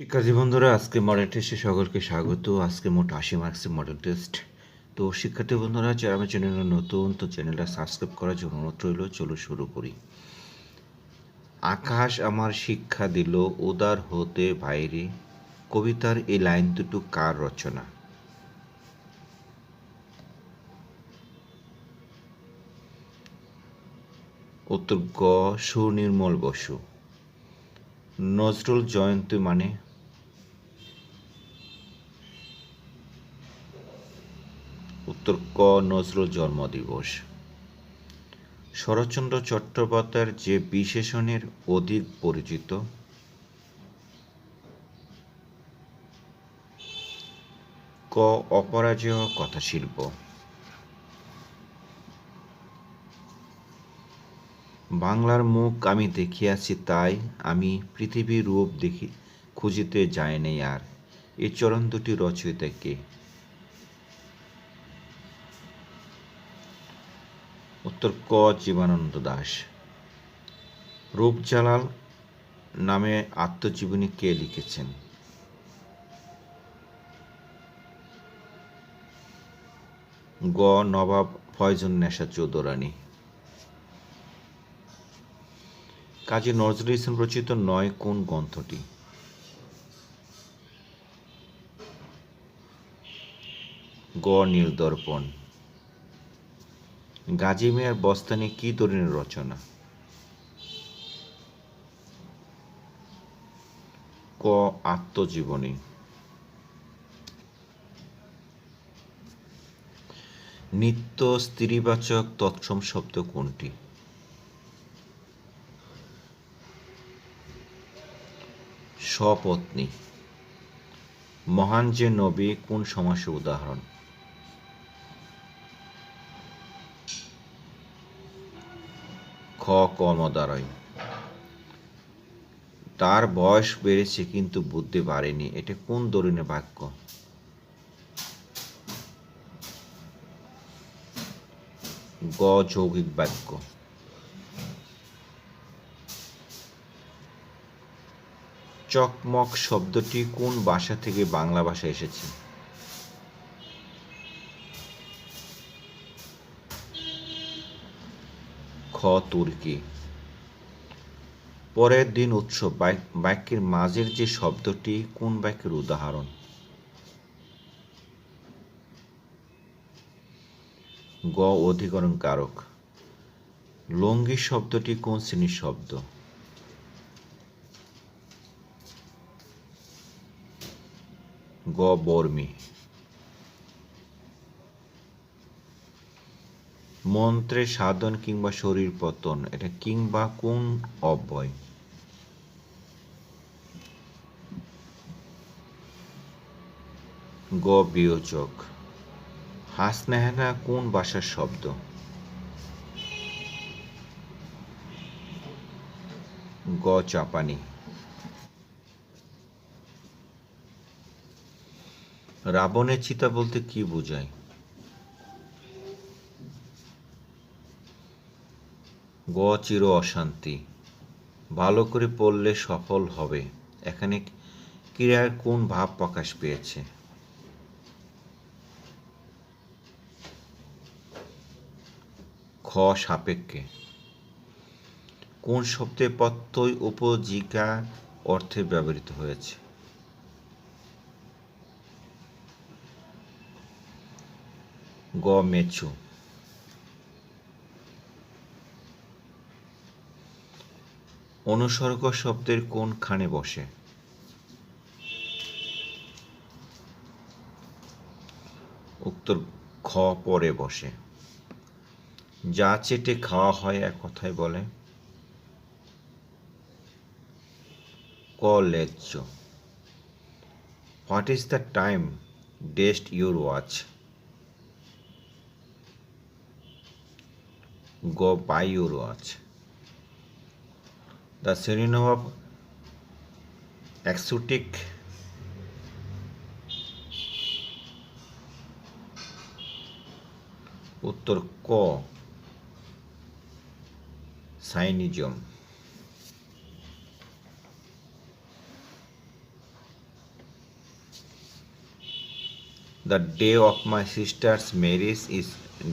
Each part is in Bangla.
শিক্ষার্থী বন্ধুরা, আজকে মডেল টেস্টে সকলকে স্বাগত। আজকে মোট 80 মার্কসের মডেল টেস্ট। তো শিক্ষার্থী বন্ধুরা, যারা আমার চ্যানেলে নতুন, তো চ্যানেলটা সাবস্ক্রাইব করার জন্য অনুরোধ রইল। চলো শুরু করি। আকাশ আমার শিক্ষা দিল উদার হতে বাইরে, কবিতার এই লাইন দুটো কার রচনা? উত্তর গ, সুনির্মল বসু। নজরুল জয়ন্তী মানে? উত্তর ক, নজরুল জন্মদিবস। শরৎচন্দ্র চট্টোপাধ্যায়ের যে বিশেষণের অধিক পরিচিত? ক, অপরাজেয় কথাশিল্প। বাংলার মুখ আমি দেখিয়াছি তাই, আমি পৃথিবীর রূপ দেখি খুঁজিতে যায় নাই আর। এই চরণ দুটি রচয়িতা কে? উত্তর ক, জীবনানন্দ দাশ। রূপজালাল নামে আত্মজীবনী কে লিখেছেন? গ, নবাব ফয়জুন্নেসা চৌধুরানী। কাজী নজরুল ইসলাম রচিত নয় কোন গ্রন্থটি? গ, নীলদর্পণ। গাজী মিয়ার বস্তানি কি ধরনের রচনা? ক, আত্মজীবনী। নিত্য স্ত্রীবাচক তৎসম শব্দ কোনটি? স্বপত্নী। মহান যে নবী কোন সমাসের উদাহরণ? খ, কর্মদ্বারয়। তার বয়স বেড়েছে কিন্তু বুদ্ধি বাড়েনি, এটা কোন ধরনের বাক্য? গ, যৌগিক বাক্য। চকমক শব্দটি কোন ভাষা থেকে বাংলা ভাষায় এসেছে? খ, তুর্কি। পরের দিন উৎসব বাক্যের মাঝের যে শব্দটি কোন বাক্যের উদাহরণ? গ, অধিকরণ কারক। লুঙ্গি শব্দটি কোন শ্রেণীর শব্দ? গ, বর্মী। মন্ত্রে সাধন কিংবা শরীর পতন, এটা কিংবা কোন অব্যয়? গ, বিয়োজক। হাসনাহেনা কোন ভাষার শব্দ? গ, জাপানি। রাবণের চিতা বলতে কি বোঝায়? গ, চির অশান্তি। ভালো করে পড়লে সফল হবে, এখানে ক্রিয়ার কোন ভাব প্রকাশ পেয়েছে? খ, সাপেক্ষে। কোন শব্দে প্রত্যয় উপজিকা অর্থে ব্যবহৃত হয়েছে? গ, মেছু। অনুসর্গ শব্দের কোনখানে বসে? উত্তর খ, পরে বসে। যা চেটে খাওয়া হয় এক কথায় বলে? ক, লেজ্জ। হোয়াট ইজ দ্য টাইম ডেস্ট ইউর ওয়াচ? গ, by your watch. The synonym of exotic? উত্তর ক, সাইনিজম। The day of my sister's marriage is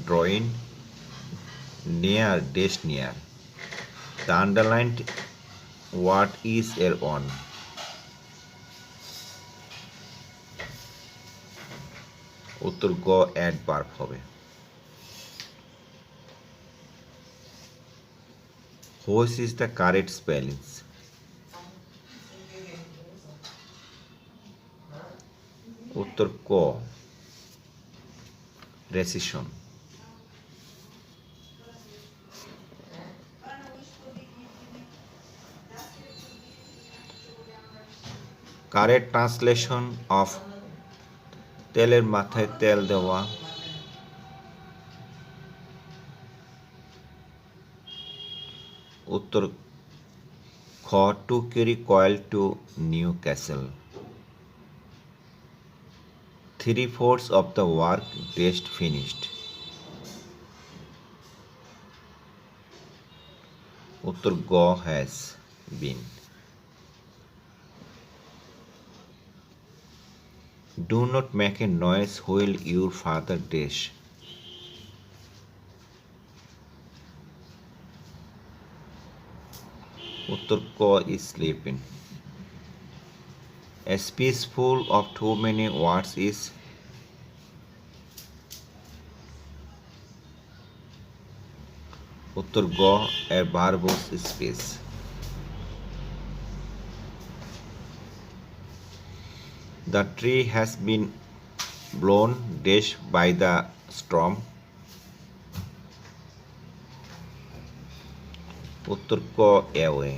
drawing near, dash near. The underlined word is এর on. উত্তর গ অ্যাডভার্ব হবে। Which is the correct spelling? উত্তর ক recession. Correct translation of তেলের মাথায় তেল দেওয়া। উত্তর খ to carry coal to Newcastle. 3/4 of the work just finished. উত্তর গ has been. Do not make a noise while your father dash. উত্তর ক is sleeping. A speech full of too many words is উত্তর গ a verbose speech. The tree has been blown dash by the storm. উত্তর ক away.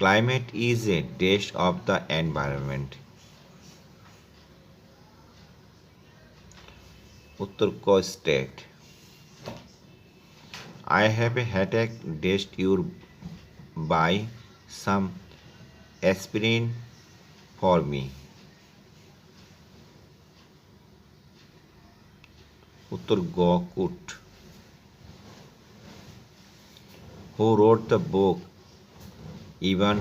Climate is a dash of the environment. উত্তর ক state. I have a headache dash you buy some aspirin for me. উত্তর গ could. Who wrote the book Even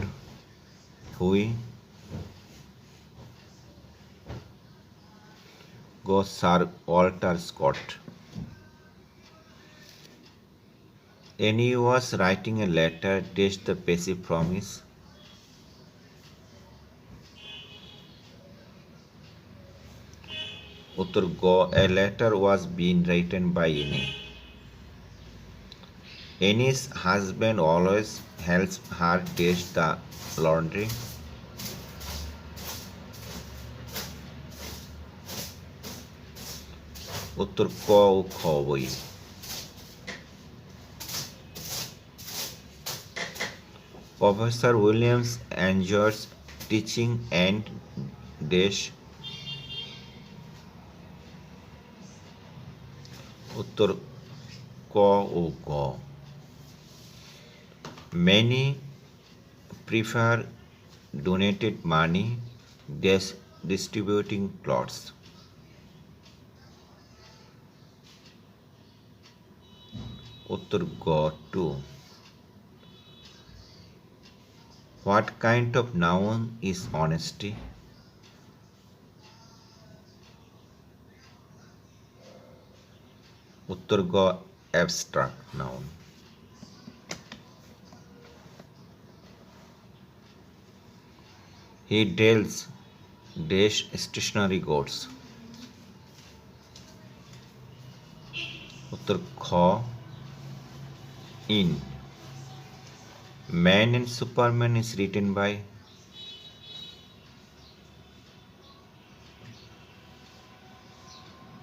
Hui? Go Sir Walter Scott. Annie was writing a letter dash the passive promise. উত্তর গ a letter was being written by Annie. Annie's husband always helps her dash the laundry. উত্তর ক ও খ বই। Professor Williams enjoys teaching and dash. উত্তর ক ও গ। Many prefer donated money dash distributing plots. উত্তর গ two. What kind of noun is honesty? উত্তর গ abstract noun. He deals dash stationary goods. উত্তর খ in. Man and Superman is written by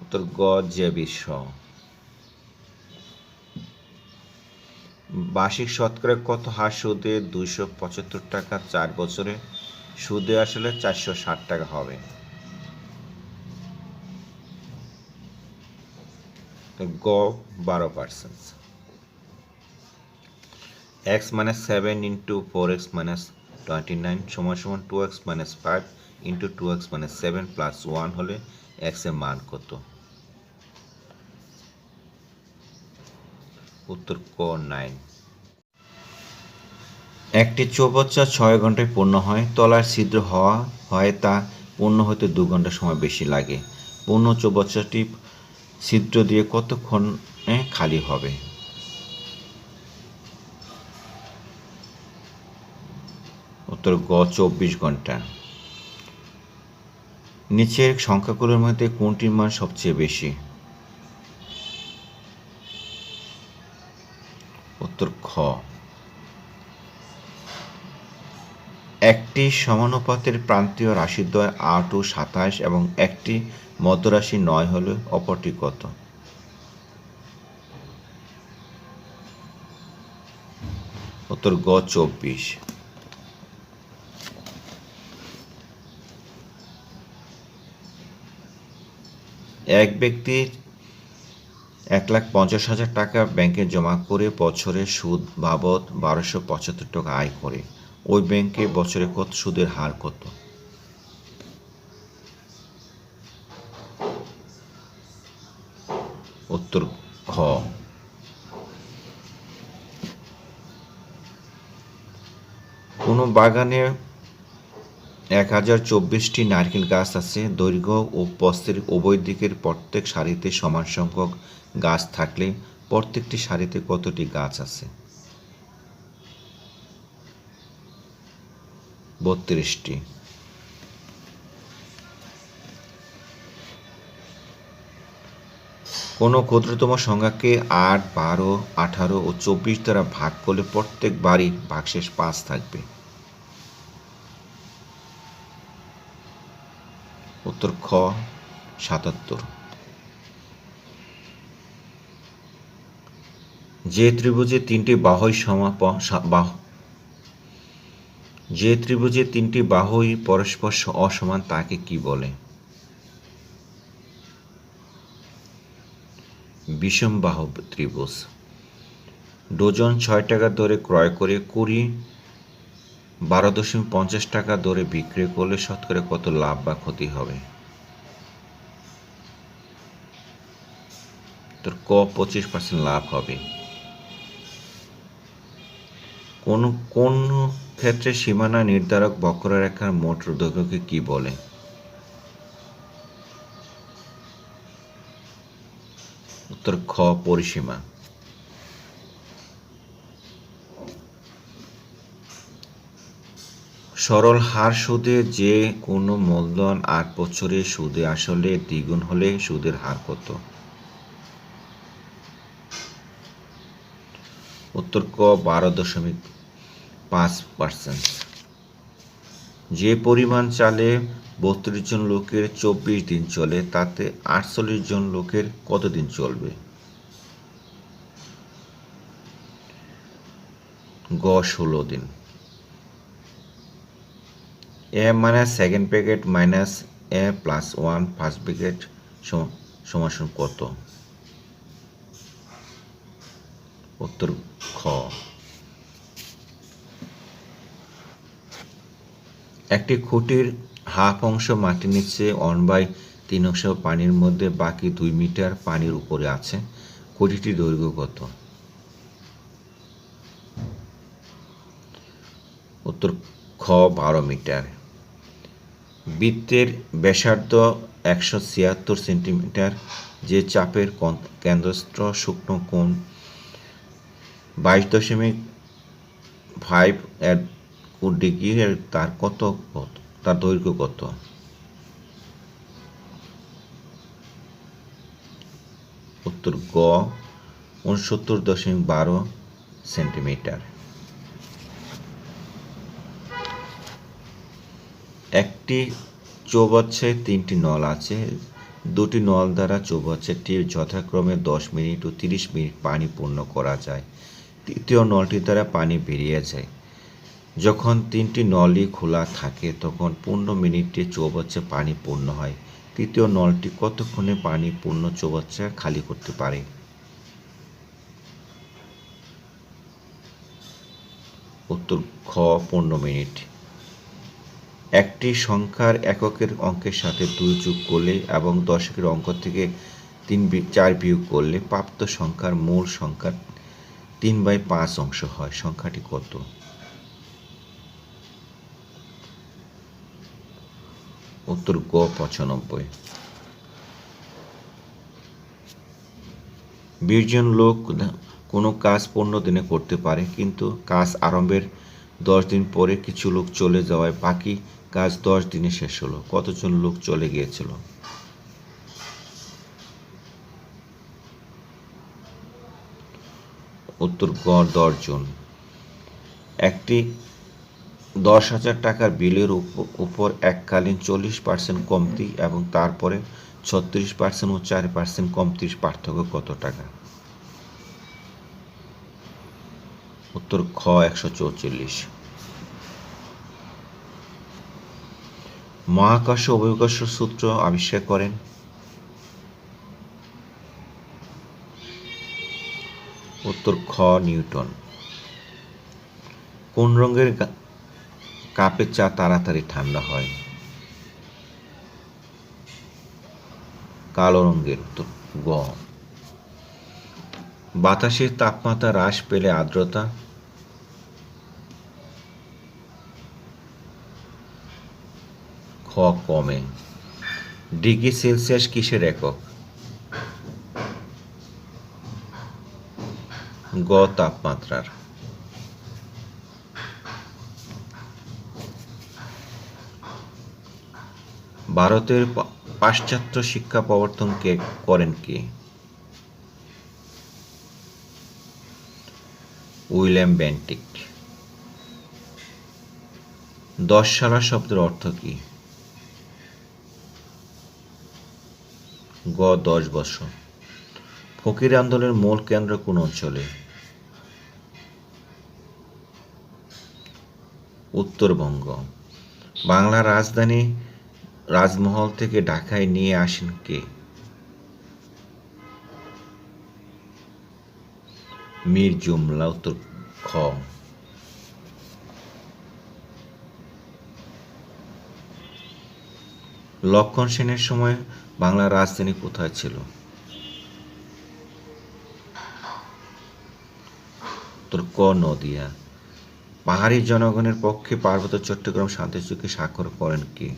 উত্তর গ জে.বি. শ। বার্ষিক শতকরা কত হার সুদে 275 টাকা 4 বছরে সুদে আসলে 460 টাকা হবে। গ 12%। x minus 7 into 4x minus 29 সমান সমান 2x minus 5 into 2x minus 7 plus 1 হলে x এর মান কত? উত্তর ক 9। একটি চৌবাচ্চা 6 ঘন্টায় পূর্ণ হয়, তলার ছিদ্র হওয়া হয় তা পূর্ণ হতে 2 ঘন্টা সময় বেশি লাগে। পূর্ণ চৌবাচ্চাটি ছিদ্র দিয়ে কতক্ষণে খালি হবে? উত্তর গ 24 ঘন্টা। নিচের সংখ্যাগুলোর মধ্যে কোনটির মান সবচেয়ে বেশি? উত্তর খ। একটি সমানুপাতের প্রান্তীয় রাশিদ্বয় 8 ও 27 এবং একটি মধ্যরাশি 9 হলে অপরটি কত? উত্তর গ 24। এক ব্যক্তি 1,50,000 টাকা ব্যাংকে জমা করে বছরে সুদ বাবদ 1275 টাকা আয় করে। ওই ব্যাংকে বছরে কত সুদের হার কত? উত্তর খ। কোনো বাগানে 1024টি নারকেল গাছ আছে। দৈর্ঘ্য ও প্রস্থের উভয় দিকের প্রত্যেক সারিতে সমান সংখ্যক গাছ থাকলে প্রত্যেকটি সারিতে কতটি গাছ আছে? 32টি। কোনো ক্ষুদ্রতম সংখ্যাকে 8, 12, 18 ও 24 দ্বারা ভাগ করলে প্রত্যেক বারই ভাগশেষ 5 থাকবে। উত্তর খ 77। যে ত্রিভুজে তিনটি বাহুই পরস্পর অসমান তাকে কি বলে? বিষমবাহু ত্রিভুজ। ডজন 6 টাকা দরে ক্রয় করে কুড়ি 12.50 টাকা দরে বিক্রি করলে শতকরা কত লাভ বা ক্ষতি হবে? তোর ক 25% লাভ হবে। কোন ক্ষেত্রে সীমানা নির্ধারক বক্ররেখার মোট দৈর্ঘ্যকে কি বলে? উত্তর খ পরিসীমা। সরল হার সুদে যে কোনো মূলধন 8 বছরে সুদে আসলে দ্বিগুণ হলে সুদের হার কত? উত্তর ক 12.5%। যে পরিমাণ চালে 32 জন লোকের 24 দিন চলে তাতে 48 জন লোকের কত দিন চলবে? গ 16 দিন। এ মাইনাস সেকেন্ড ব্র্যাকেট মাইনাস এ প্লাস 1 ফার্স্ট ব্র্যাকেট সমান কত? উত্তর খ। একটি খুঁটির হাফ অংশ মাটির নিচে 1/3 অংশ পানির মধ্যে, বাকি 2 মিটার পানির উপরে আছে। খুঁটিটির দৈর্ঘ্য কত? উত্তর খ 12 মিটার। বৃত্তের ব্যাসার্ধ 176 সেন্টিমিটার। যে চাপের কেন্দ্রস্থ শুকনো কোণ 22.5 ডিগ্রি তার দৈর্ঘ্য কত? উত্তর গ 69.12 সেন্টিমিটার। একটি চৌবাচ্চায় 3টি নল আছে। দুটি নল দ্বারা চৌবাচ্চাটি যথাক্রমে 10 মিনিট ও 30 মিনিট পানি পূর্ণ করা যায়। তৃতীয় নলটি দ্বারা পানি বেরিয়ে যায়। যখন 3টি নলই খোলা থাকে তখন 15 মিনিটে চৌবাচ্চা পানি পূর্ণ হয়। তৃতীয় নলটি কতক্ষণে পানি পূর্ণ চৌবাচ্চা খালি করতে পারে? উত্তর খ 15 মিনিট। একটি সংখ্যার এককের অঙ্কের সাথে 2 যোগ করলে এবং দশকের অঙ্ক থেকে 4 বিয়োগ করলে প্রাপ্ত সংখ্যার মূল সংখ্যার 3/5 অংশ হয়। সংখ্যাটি কত? উত্তর গ 95। 20 জন লোক কোনো কাজ 15 দিনে করতে পারে, কিন্তু কাজ আরম্ভের 10 দিন পরে কিছু লোক চলে যাওয়ায় বাকি কাজ 10 দিনে শেষ হলো। কতজন লোক চলে গিয়েছিল? উত্তর গ 10 জন। একটি 10,000 টাকার বিলের উপর এককালীন 40% কমতি এবং তারপরে 36% ও 4% কমতির পার্থক্য কত টাকা? উত্তর খ 144। মহাকর্ষ অভিকর্ষ সূত্র আবিষ্কার করেন? উত্তর খ নিউটন। কোন রঙের কাপে চা তাড়াতাড়ি ঠান্ডা হয়? কালো রঙের। উত্তর গ। বাতাসের তাপমাত্রা হ্রাস পেলে আর্দ্রতা? খ কমে। ডিগ্রি সেলসিয়াস কিসের একক? গ তাপমাত্রার। ভারতের পাশ্চাত্য শিক্ষা প্রবর্তন করেন কে? William Bentinck. 10 সালা শব্দের অর্থ কি? গ 10 বছর। ফকির আন্দোলনের মূল কেন্দ্র কোন অঞ্চলে? উত্তরবঙ্গ। বাংলার রাজধানী রাজমহল থেকে ঢাকায় নিয়ে আসেন কে? মীর জুমলা। উত্তর খ। লক্ষণ সেনের সময় বাংলার রাজধানী কোথায় ছিল? উত্তর ক নদিয়া। পাহাড়ি জনগণের পক্ষে পার্বত্য চট্টগ্রাম শান্তি চুক্তি স্বাক্ষর করেন কে?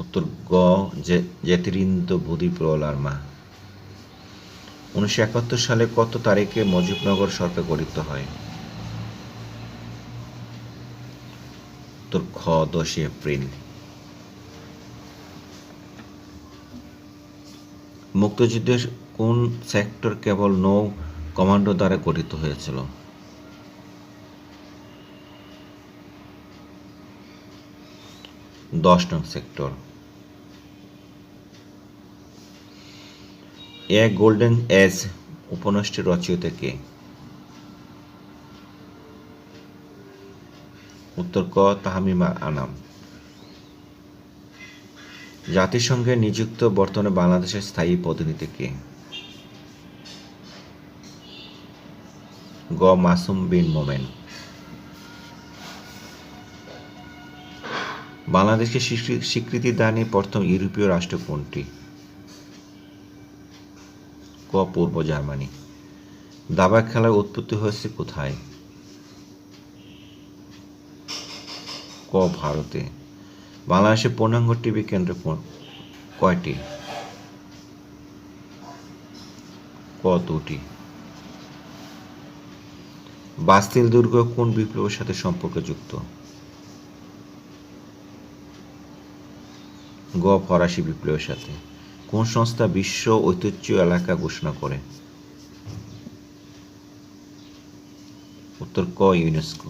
উত্তর গ জ্যোতিরিন্দ্র বুধিপ্রলারমা। 1971 সালে কত তারিখে মুজিবনগর সরকার গঠিত হয়? উত্তর খ 10 এপ্রিল। মুক্তিযুদ্ধের কোন সেক্টর কেবল নৌ কমান্ডো দ্বারা গঠিত হয়েছিল? 10 নং সেক্টর। এ গোল্ডেন এজ উপন্যাসটির রচয়িতা কে? উত্তর ক তাহমিমা আনাম। জাতিসংঘে নিযুক্ত বর্তমানে বাংলাদেশের স্থায়ী প্রতিনিধি কে? গ মাসুম বিন মোমেন। বাংলাদেশকে স্বীকৃতি দানে প্রথম ইউরোপীয় রাষ্ট্র কোনটি? ক পূর্ব জার্মানি। দাবা খেলার উৎপত্তি হয়েছে কোথায়? ক ভারতে। বাংলাদেশের পূর্ণাঙ্গ টিভি কেন্দ্র কয়টি? ক 2টি। বাস্তিল দুর্গ কোন বিপ্লবের সাথে সম্পর্কযুক্ত? গ ফরাসি বিপ্লবের সাথে। কোন সংস্থা বিশ্ব ঐতিহ্য এলাকা ঘোষণা করে? উত্তর ক ইউনেস্কো।